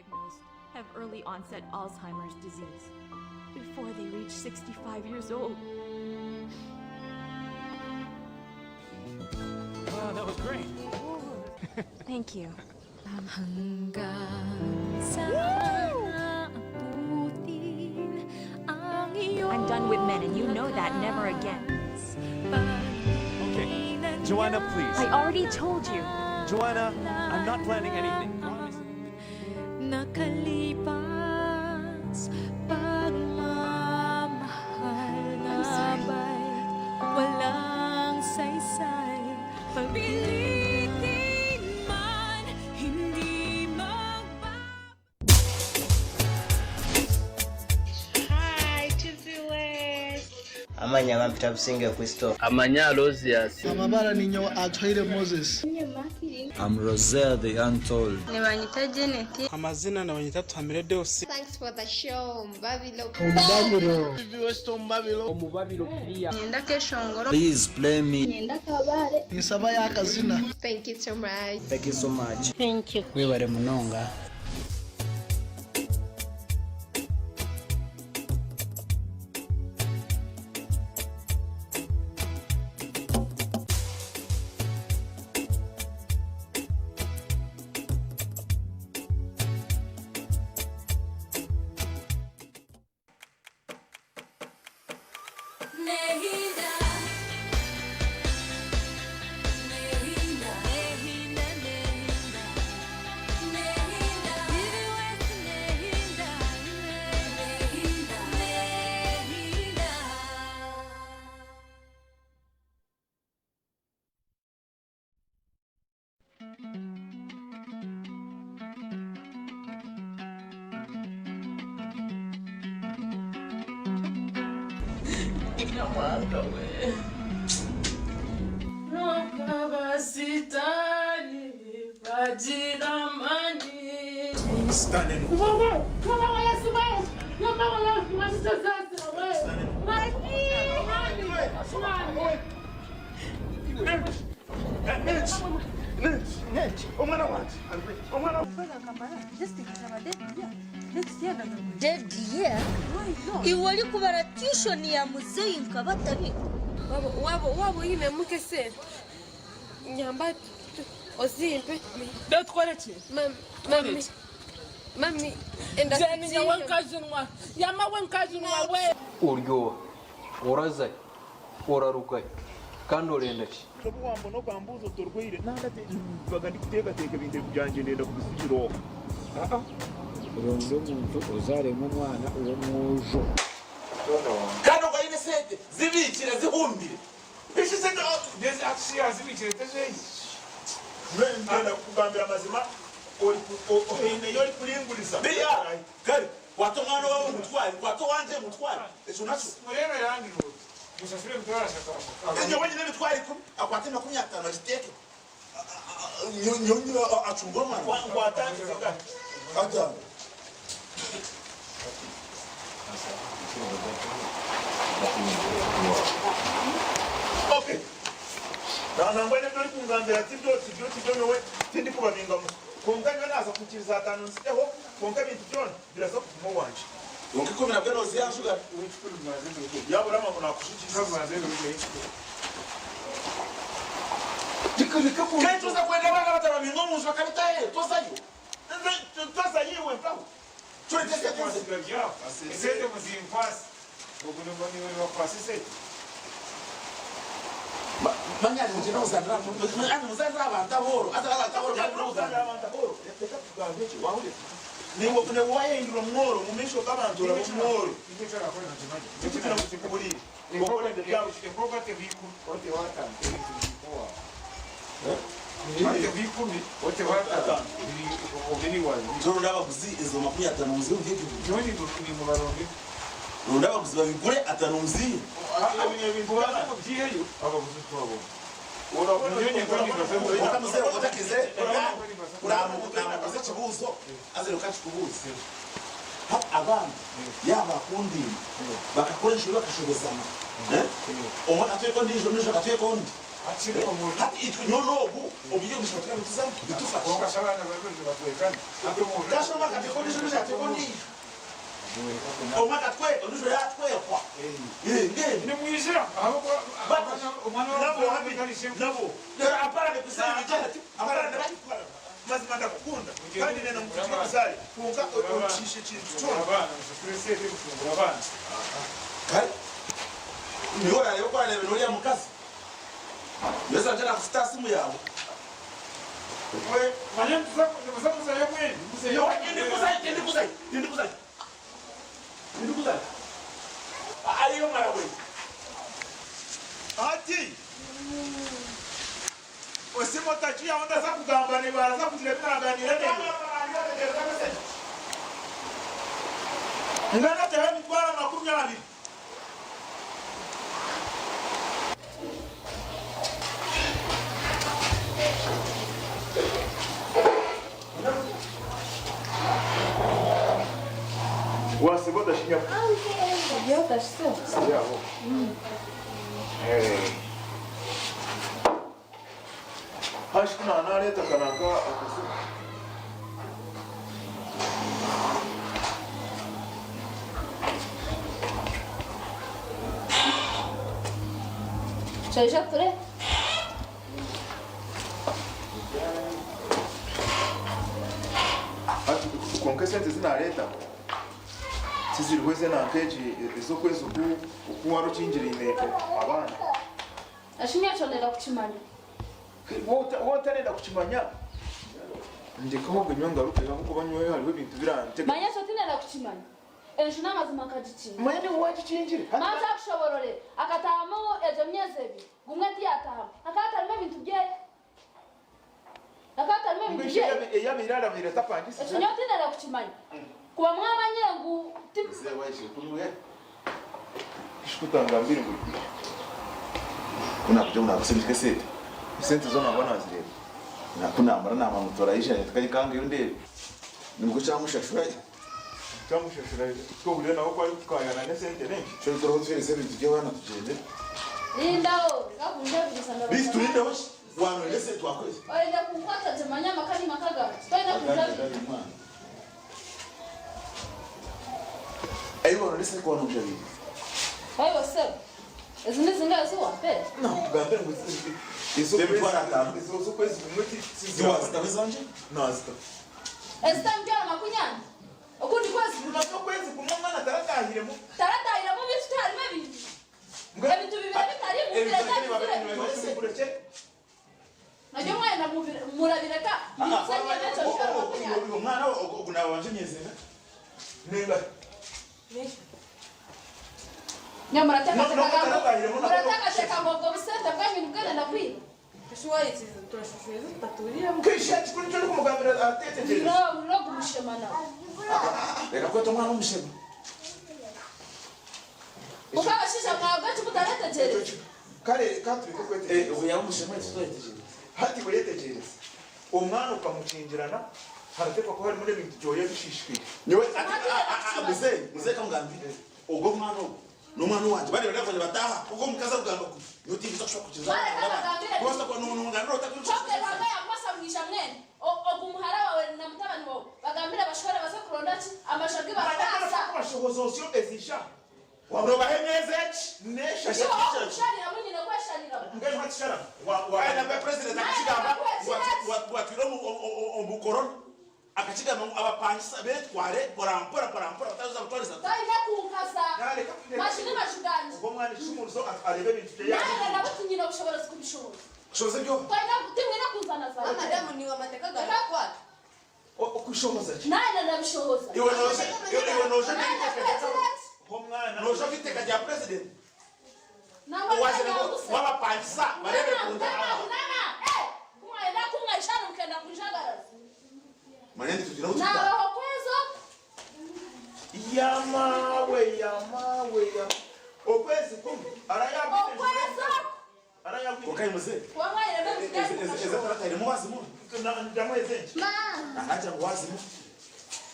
diagnosed have early onset Alzheimer's disease before they reach 65 years old. That was great. Thank you. I'm done with men, and you know that. Never again. Okay, Joanna, please. I already told you. Joanna, I'm not planning anything. Promise. Nakalipas pagmamahal na sabay walang saysay pagpilitin man hindi Hi to viewers. Amanya bampita businge Kristo. Amanya Rosias. Amabara ninyo Atwaire Moses. I'm Roselle the Untold. Nebanyita Janet. Amazina nabanyita Tamire Deus. Thanks for the show. Mbabilo. Nyenda Keshongoro. Please play me. Nyenda Kabare. Nisaba yakazina. Thank you so much. Thank you so much. Thank you. Webale munonga. Stunning. dead year iwali kubara tuition ya muzeyi nkabatabi wabo yime mukese nyamba ozimpe Dotkoleti. Mami enda Zeni ya wankazunwa. Yama wankazunwa we. Uryo. Orazai. Orarukai. Kandi olenda ki? Tobuwambo no kwambuzo torwire. Nandate bagandi kuteeka ibintu byanje ndenda kubisukiro. Uronde umuntu ozarema umwana uwo mwojo. Kano kayine sente zibikire zihumbire. Bishise Ndeze atsiya zibikire tezeyi. Ndenda kugambira mazima ine yori kulingulisa. Biya kare wato mwana wawe mutwari wato wanje mutwari. Ejo nacho Murebe yangi ngo. Musafire mutwara shakara. Enyo wenye bitwari ku akwate 50 agiteke. Nyonyo achungoma kwatanze zaka. Aja. Okay. Na ngwene ndori kungambira tibyo nyowe tindi kubabingamu. Konganya naza kukiriza atanu nsiteho konka bintu byone biraza kuvumo wanje. Yonke ko binabwe no ziya sugar. Yabura mama nakushikiriza maze ngwe. Dikubika ku. Kenzo za kwenda bana batababinga mu nshaka bitaye tozayo. Tozayiwe mpaho. Turi tese tese. Sente muzimpasi. Ubuno bani wa pasise. Manyani mujina uzandra muzandra abantaboro atabataboro bazandra abantaboro reka tugambe wahuje niwo kune wayindura mworo mumisho kabantu ra mworo Ndichara kwa ntimaje. tukira mutikuburi Ngokole byabo property biku wote watano. Mate bikumi wote watano. Ni wali. Joro ndaba kuzi izo 50 muzi uviki. Joni ni mubaronge. Ndaba kuzi babigure atanuzi. Ibintu baza kubyiheyo abavuze twabo. Ora kunyenye kwani kasemo. Watamuze watakize. Uramuze chibuzo azeruka chikubuzi. Abana yaba kundi bakakoresha bakashobozana. Omwana atweko ndijo nijo katweko ndi. hati nonobu obiye gushaka mutizamu bitufasha Abana babeje batwekana. Hato mu. dasoma katekonisho n'atekondi omaka twe onujo yatwe kwa ngene Ni mwizira. Abo umwana nabo habi nabo dera apara ne kusali jana apara ne mazima ndakukunda kandi nena mukutwa kusali kunga ochishe chintu chona abana security y'ukufungura abana. kali niora yo kwa lebe noya mukazi yesa jana kusta simu yawe We manye tuzamuza yemwe. yo ndi kusali aliyo marawe ati osimo tachi onda za kugamba ne baraza kutireka ganira ne ngana tawe mkwara makumya babiri wasibo dashinya Eu estou. Siyaho. Hashkuna analeta kananga akusi. Já por aí? Konke sente zinaleta. Sizirweze na keji ezokwezi kuwaro chinjirine abana. Ashimya chonera kuchimanya. Wote nenda kuchimanya. Ndikaho ganyonga ruke nkuko banywe hariho ibintu birante. Manya sotinera kuchimanya. Ejo namazima kajichi. Manya ni waje chinjire. Maza kushoborore akatamo ejo myezebi. Gumwe tiyataha. Akatarime ibintu bye. Akatarime ibintu bye. Yabirara bireta pangisi. Ejo nyotinera kuchimanya. Kuba mwamanye ngu Mzee waje kunwe. Shikutanga mbiri ngudi. Kuna kuja unakusindike sete. Sente zona bwana wazireba. Na kuna amara na mamutora yisha tukajikanga yonde. Nibwo cyamushashura. Cyamushashura. Two buri nawo kwa kayana ne sente nenshi. Cyo toro twese bintu byo bana tugende. Indao, gakunja bisanda. Bistu inde hoshi. Wano ne sente wakwezi. Oenda kukwata temanya makani makaga. Twenda kunjabi. Ayo nese kwa nujari. Ayo sebe. Ezine zinga zo wape. No, tugambe ngo izo bitwara tamu. Izo kwezi kumwiti sizo wazitawezanje? No azita. Ezitambyara makunyana. Okundi kwezi Unafika kwezi kumwana taratahiremo. taratahiramo bitutari babi. Ebintu bibiri bitari mu bireka. Najyo mwana murabireka. Bisanye nacho cyangwa makunyana. Umwana oguna wanje nyezena. Nenga. Nyamurataka teka ngo busente bw'ibintu bwenda kwiba. Shwari turashushuye tutaturira mu. Kisha chikuri cyo kumugambira atete. No gushemana. Reka ko tomwana umushema. Ukabashisha mwaga cy'utarategere. Kare katuri ko kwete. Ubu yamushema cyitoyeteje. Hati ko yeteje. Umwana ukamucingirana haratekwa ko hari muri bintu byoye bishishikira. Nyewe muze kamugambire. Ubwo mwana n'umwana wanje bari baravuye bataha ubwo mukaza kugamba ku yotiviza kushaka kukiza. Bose ko n'umugambiro utakucha. Choke banga yakwasa mwisha mwene. Ogumuhara wawe na mutabani wawe. Bagambira bashore baza kuronda ki amashagi barasa. Amashobozo ezisha. Wabroba hemezechi nesha shari hamwe na kwasharira. Ngai hatishara. Wa na president akishigamba watwiro mu corona. Akachiga abapangisa betware porampora bataza gutwariza. Taina kunkaza. Mashini mashuganje. Ubwo mwana ishumuruzo arebe bintu bya. Nana nabutunyina ubushobora kubishobora. Shoze byo. Taina gutimwe na kunzana za. Madamu ni wa mateka gakwa. Okushoza ki? Nana nabishoboza. Iwe noje homwana noje biteka rya president. Waje wabapangisa barebe kunda. Nana kumwenda kumwishana mkenda kunjagara. Manende tugira utuka. Naho kwezo. Yamawe. Okwezi kum. Arayabite. Okwezo. Arayabite. Okay mzee. Wamwaye ndio msikali. Eza tarata ile mwazimu. Ndamweze. Ma. Acha mwazimu.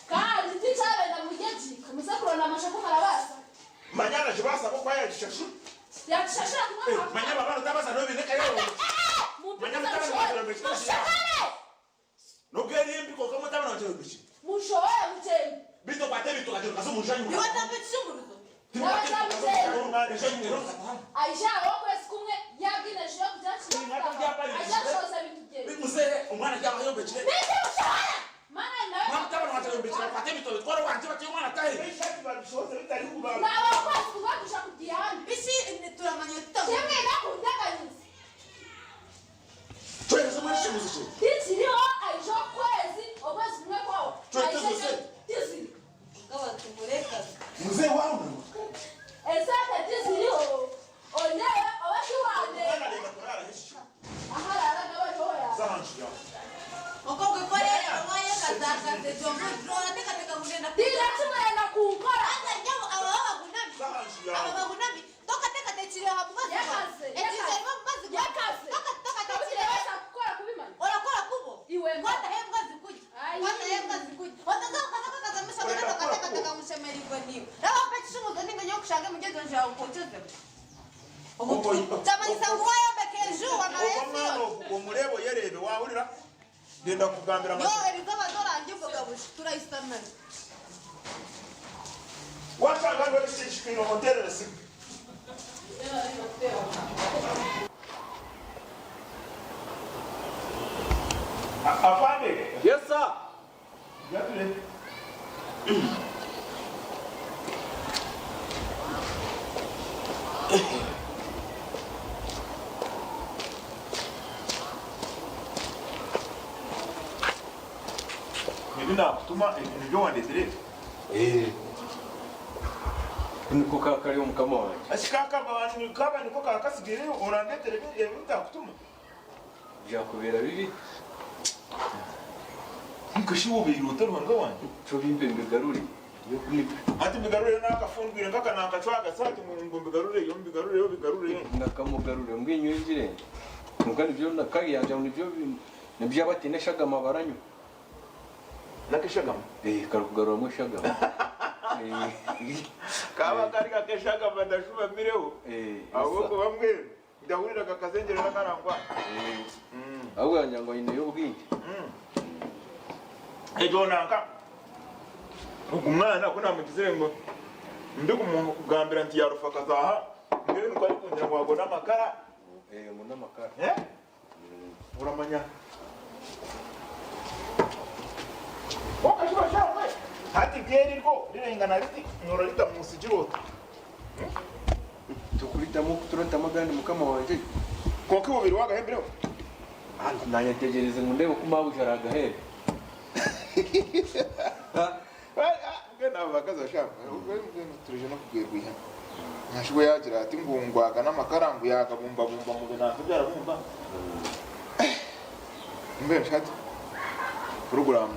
Kandi tichabe na mujeji. Kumusakura na mashako marabasa. Manyana jibasa ko kwaya gishashu. Yakishashira kumwe. Manya baba utabaza no bineka yero. Manya mutabaza no bineka. No gari mbiko kama tabana no bineka. Mushoye mutemi. Bito bate bito kaje kaso mushanyu. Ni watapetishumuruzo. Aisha wako esikumwe yagina shyo kutachi. Aisha shoza bintu bye. Muzee umwana cyangwa yo bekire. Nese ushaya. Mana nawe. Mama tabana no bekire bate bito kora wanje bati umwana tahe. Ishati babishoze bitari kubaba. Na wako esikumwe kushakudiyana. Bisi turamanya tutazo. Yemwe nakundaganyisa. Twese mwashi muzishe. Titiriho Aisha kwezi okwezi kumwe kwawo. Aisha tiziri. Gawa tumureka. Muzee wangu. Esate tiziriho. Onyewe owakiwande. Ahala gawa toya. Zahanshya. Okokwe korera owaye kazaka tejomo drona teka munena. Tira tumena kunkora. Ata nyabo ababa kunami. Zahanshya. Ababa kunami. Toka teka techire habumazi. Yakaze. Etizerwa mumazi. Yakaze. Toka techire basa kukora kubimana. Orakora kubo. Iwe. Kwata hembwa zikuji. Kwata hembwa zikuji. Wataza kaza misha toka teka mushemeri kwaniyo. Rawa petishumu zoninga nyokushanga mugezo njawo kochoze. Tamani sanguwayo bekeju wanawesio. Omulebo yerebe wahulira. Genda kugambira Yo erizaba dola njuko gabushi turaistamana. Wachanga ngoli sishikino hotel si. Afande. Yes sir. Yatule. Nina kutuma nibyo wandetire. Niko kakari umukama wanjye. Ashikaka abantu kaba niko kakasigire urandetere ebinta kutuma. Byakubera bibi. Nkushi ubiro utarwanga wanjye. Cyo bimbe mbigaruri. Yo kunipa. Ati mbigarure nakafungwire ngaka nakacwaga sati ngo mbigarure yo mbigarure yo bigarure. Nakamugarure mbwinyo yigire. Mugani byo nakagi yanja nibyo nibyo abatineshaga amabaranyo. Nakishagama. Karugarura mu shagama. Kaba kari kakeshaga badashuba mireho. Ahubwo bamwe ndahurira kakazengera nakarangwa. Ahubwo yanjye ngo ine y'ubwinge. Ejo nanka. Umwana kuna mugize ngo ndi kumugambira nti yarufa kazaha. Ngewe nuko ari kungira ngo wagona amakara. Ngo namakara. Uramanya. Okashwa shawe. Hati geri rwo rirengana riti nyororita musigiro. Tukuritamo turantama gandi mukama wanje. Konke bubiri wagahembereho. Nanyategereze ngo ndebe ko mabujara agahebe. Ngena bakaza shaka. Turije no kugirwa. Nashwe yagira ati ngungwaga n'amakarangu yakabumba bumba mu bintu byarabumba. Mbe shati. Program.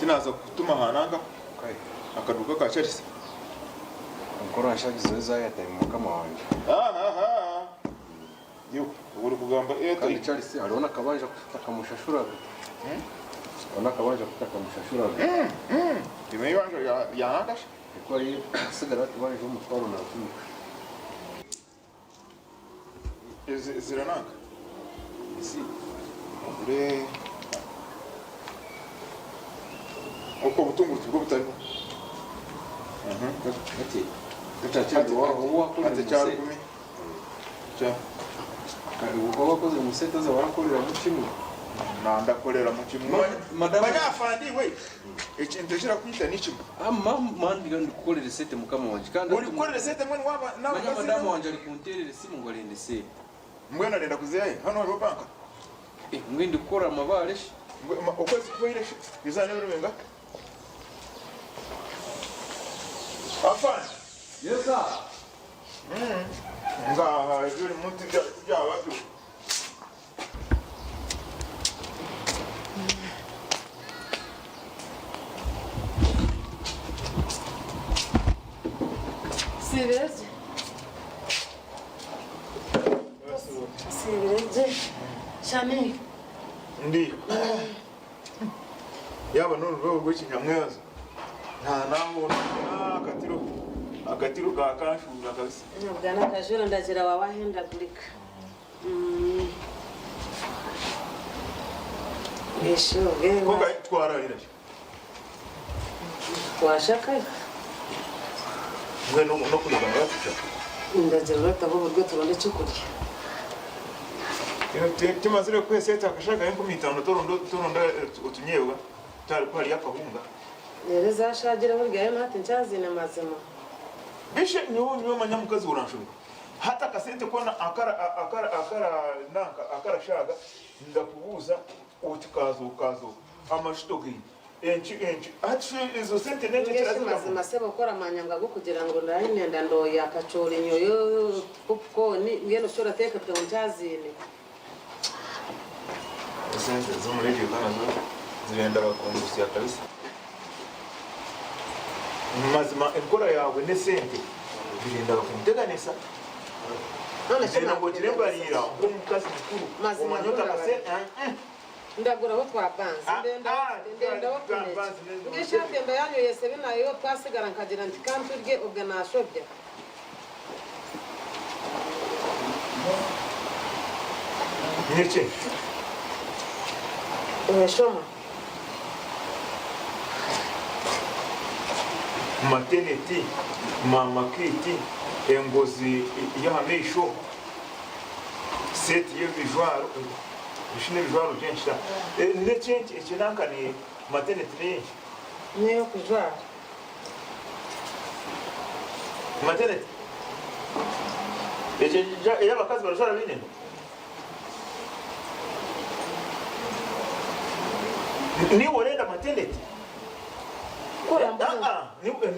Tinaza kutuma hananga. Akaduka ka Chelsea. Ukora shagizo zayataye mukama wanje. Yo, uri kugamba kandi Chelsea arona kabanja kutaka mushashuraga. Ona kabanja kutaka mushashuraga. Dime yanje ya hangash. Kwa hiyo sigarati banje umutwaro na kumwe. Zirananga. Si. Ure uko butungurutse bwo butari. Ati tutache wa ate cyari kumi. Cha. Kandi uko wakoze musete za warakorera mu kimwe. Ndakorera mu kimwe. Madame afandi we. Ikintu kira kwita ni kimwe. Mandi kandi gukorera sete mukama wanje kandi uri gukorera sete mwe waba nawe madame wanje ari kunterera simu ngo arende se. Mbwena nenda kuziyaye hano hariho banka. Mwindi gukora amabare ukwezi kubaire bizana birumenga. Afanye. Yes sir. Ngaha juri muti bya watu. Sibireze. Sibireze. Shami. Ndi. Yaba none rwo rw'ikinyamwezo. Nta naho nakatiro. akatiro ka kanshura kabisa bwana kajura ndagira wawahindagurika Eshoge koga twarahira washaka mwe no kureba ngafuta ndagira bataho buryo tubone cyo kurya timazire kweseta akashaka yanko mitano toronda utunyewa tari kwari yakahunga rero zashagira burya nati ncyazine mazima bishe niwo manyamukazi uranshuka hata kasente kona akara shaga ndakubuza utikazo amashitogi enchi ati izo sente nende kirazima sebo kora manyanga go kugira ngo ndahimenda ndo yakacora inyoyo popcorn ngeno shora teka tonjazine sente zo muri radio kana zirenda bakungusiya kabisa mazima enkora yawe ne sente birenda bakunteganisa none sina ngo tirembarira umukazi mukuru umanyota kase ndagura aho twapanze ndenda bakumeje ngishate ndayanyo yese binayo twasigara nkagira nti kanturye ubwo nashobya niki shoma maternity mama kiti engozi yahamesho seti y'ibijwaro bishine bijwaro byinshi n'ekindi ekinankani maternity niyo kujwara maternity y'abakazi barajwara binene niwe urenda maternity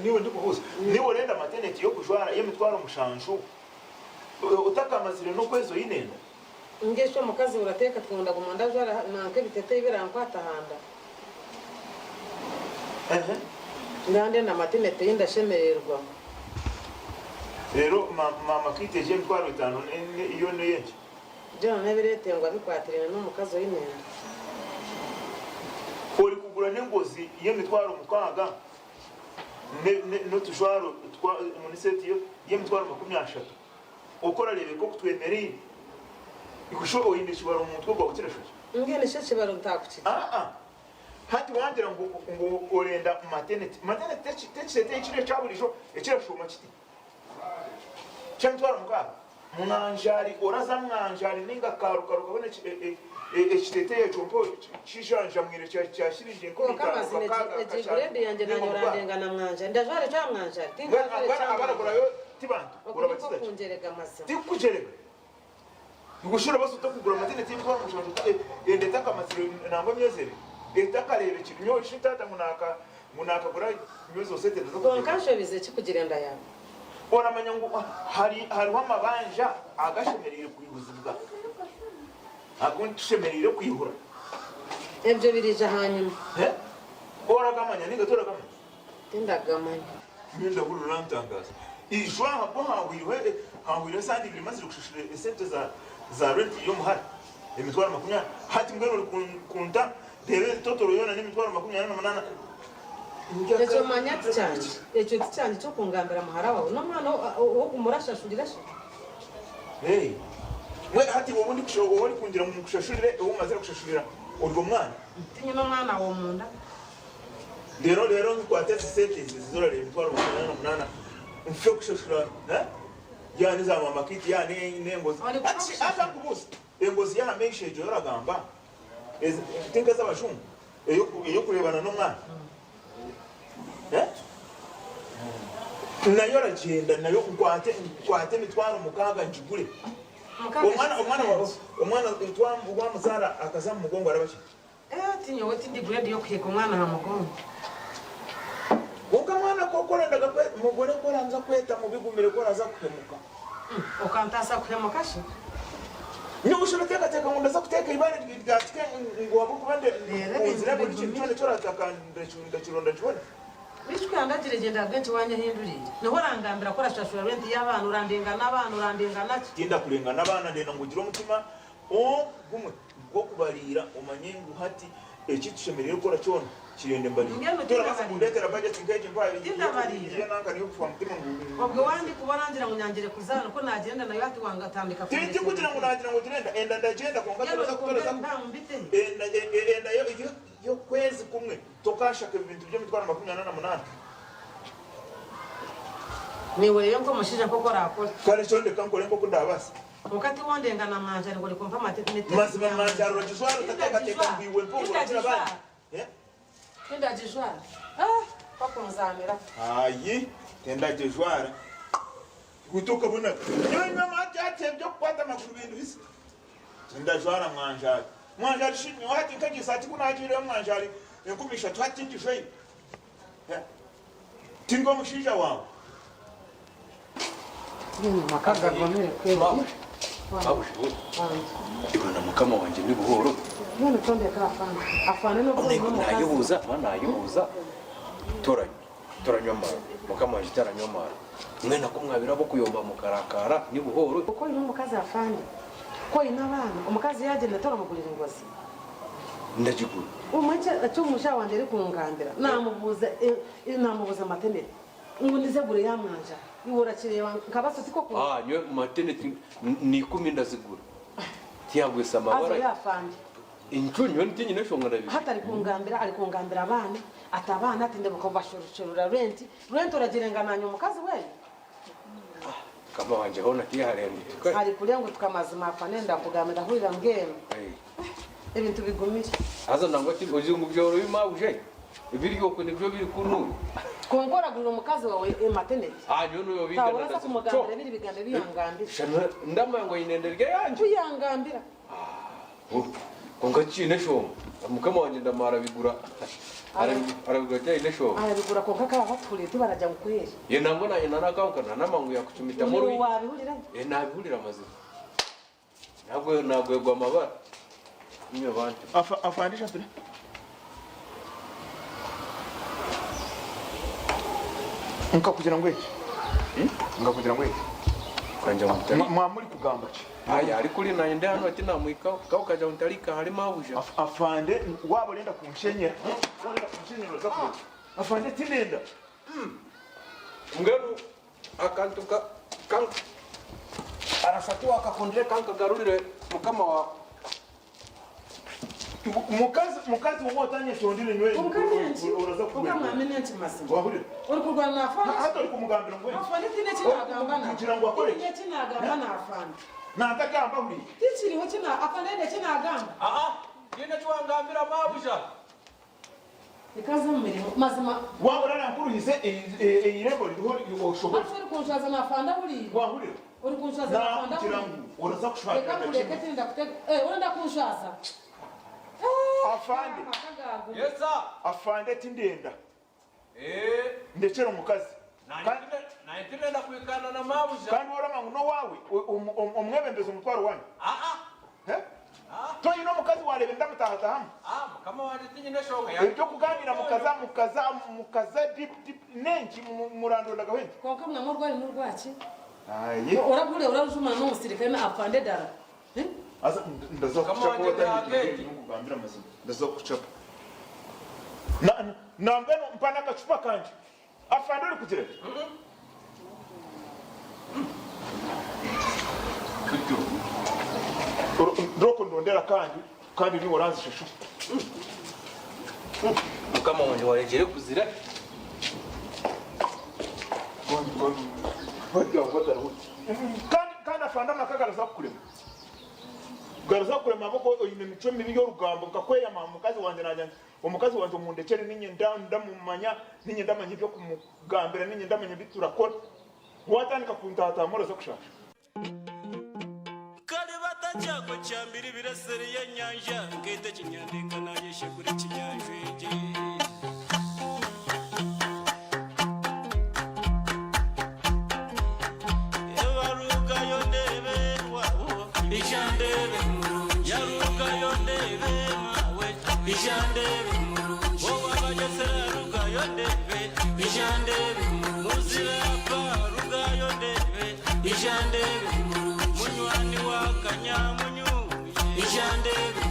niwe ndikubuza niwe urenda maternity yo kujwara yemitwara umushanshu utakamazire no kwezo yinenda ngesho mukazi urateka twunda gumanda jara nanke bitete birankwata handa ngande na maternity yindashemererwa rero mama kiteje mitwaro 5 iyo no yenje jana nebiretengwa bikwatirana n'umukazi w'inenda uri kugura n'ingozi yemitwaro mukaga no tujwaro twa muniseti yo yemitwaro 30 ukora rebe ko kutwemereye ikusho oyindisha baro umutwe gwa gukirashuje ngene sheshe baro ntakuki hati wangira ngo orenda maternity techete ikire cyaburisho ekirashuma kiti cyamtwara mukaga munanjari oraza mwanjari ninga karuka kabone ekitete cyompo kishanja mwire cyashirije ko ekigurede yanje nanyorandenga na mwanja ndajware cya mwanja tinga abarakorayo tibantu urabatita kunjerega masa tikujerega ngushira bose utakugura maternity y'intwara mushanje endeta kamasiro nangwa myezere etakarebe kinyo shitata munaka gura myozo sete zo konkasho bize kikugirenda yawe oramanya ngo hari amabanja agashemerire kuyibuzibwa aguntushemerire kuyihura ebyo birije hanyuma oragamanya ninga toragamanya tindagamanya nyenda bururantangaza ijwa habo hawire sandi bimaze gushushira esente za rent yo muhari emitwara 20 hati ngero kunta debe totoro yona n'imitwara 28 Ejo manyati cyane ejo cyane cyo kungambira muhara wawe no mwana wo kumurashashurira she we hati wowe ndi kusho wowe kundira mu kushashurire uwo maze kushashurira urwo mwana tinyo no mwana wo munda rero nkwatse sete zizora le mitwara 28 mfyo kushashura yani za mama kiti yani nengozi ati kubusa engozi ya mesheje yoragamba tinga z'abashungu iyo kurebana no mwana nayo ragenda nayo kwate mitwaro mukaga njigure umwana utwa muzara akaza mu mugongo arabashi tinyo wati ndigure yo kweka umwana ha mugongo uka mwana kokora ndaga kwe mugore ko ranza kweta mu bigumire ko raza kuhemuka ukantasa kuhemuka shi nyo ushobora teka ngunda za kuteka ibane ryatike ngo wabo kubande uzira buri kintu cyo ratakanda ndakironda cyone bishwe andagirigenda bwenti wanya hinduriye niho rangambira ko rashashura renti y'abana urandengana abana urandengana genda kurengana abana ndenda ngo ugire umutima gumwe ko kubarira umanye nguhati ekitushemerere gukora cyona kirende mbarira turabasa kundetera budget ngeje mbaye ndabarira nanka niyo kufa mutima ngo ubwo wandi kubarangira ngo nyangire kuzana ko nagenda nayo ati wangatambika tindi kugira ngo nagira ngo turenda enda ndagenda ko ngatoza kutoreza enda yo kwezi kumwe tokashaka ibintu byo mitwara 28 niwe yonko mushije koko rakora kare chonde kankore nko kundabasa mukati wondenga na manja ngo likompa matete mazima manja ro jiswaro tateka mbiwe mpungu kira bana tenda jiswara pako nzamira ayi tenda jiswara kutoka buna nyanya macha byo kwata makuru bintu bisi tenda jiswara mwanjari shini wati kaji sati kuna ajira mwanjari nkumisha twati njishwe tingo mushija wawe makaga gomere kweli ibona mukama wanje ni buhoro none tonde ka afana no nayobuza toranywa mara mukama wanje taranywa mara mwena ko mwabira bo kuyomba mukarakara ni buhoro uko ino mukazi afande ko ina bana umukazi yagenda tora mugurira ingozi ndagikuru umwacha acumusha wanje ari kungambira namubuza matene ngo ndize gure yamwanja ibora kireba nkabaso tiko ko nywe matene ni 10 ndazigura tiyagwe samabara yafande inchunyo ntinyi neshonga nabi hata ari kungambira abana atabana atinde bakobashorora rent uragirenga nanyo mukazi we kama wanje hona kiharende ari kurengo tukamazima afanenda kugamira hurira ngeno ibintu bigumije haza nangwa ati ujungu byoro bimabuje ibiryo ko nibyo biri kunu kongora gurira umukazi wawe matene nyo yo bigana ndasa kumugambira biri biganda biyangambira shana ndama ngo inenderge yanje uyangambira konga chine shonga mukama wanje ndamara bigura arabigura cyane shonga arabigura konka ka baturiye tubaraja gukwera ye nango na inana kaukana namangu ya kuchumita muri wabihurira nabihurira amazina ntabwo yegwa amabara niyo bantu afandisha turi nka kugira ngo iki kanja mutari muri kugamba ki ari kuri nanye ndi hano ati namwika kaukaja untalika hari mabuje afande wabo lenda kunshenyera za kure afande tinenda ngero akantuka kan arasatu akakondre kanka garurire mukama wa mukazi wowe utanye shondire nywe uraza kubera mamenyenti masimo wahurira uri kurwana na afande hata uri kumugambira ngo afande tine kinagambana kugira ngo akore tine kinagambana afande natagamba huri tikiriho kina afande ne kinagamba yene twangambira mabuja ikaze mu mirimo mazima wabona nakuruhise irembo riho yoshobora afande kunshaza na afande buri wahurira uri kunshaza na afande kugira ngo uraza kushaka reka kureka tinda kutega urenda kunshaza afande yesa afande tindenda ndekera umukazi nayitenda kwikana na mabuja kandi worama ngo no wawe umwebembeza umutwaro wanyu to ino mukazi warebe ndamutahata hamwe kama wanje tinyi neshonga ibyo kuganira mukaza deep nenki murandonda gahwenzi konka mwamurwari n'urwaki urabure urarujuma n'umusirikare na afande dara asa ndazokuchapa kugambira amazina ndazokuchapa nambeno mpana gacupa kanje afande uri kugira ndoko ndondera kandi ni orange shashu mukama wanje waregere kuzira kandi afande amakagaraza kurema garuza kurema amaboko ine mico mibi y'urugambo ngakweyama umukazi wanje najya umukazi wanje umundekere ninye ndamumanya ninye ndamanya ibyo kumugambira ninye ndamanya biturakora watandika kuntata moroza kushasha kale batacyako cyambiri birasere ya nyanja ngete kinyandika nagishe kuri kinyanjweje Ijandebe wowe abagesera rugayo ndebe ijandebe muzira pa rugayo ndebe ijandebe munywani wa kanyamunyu ijandebe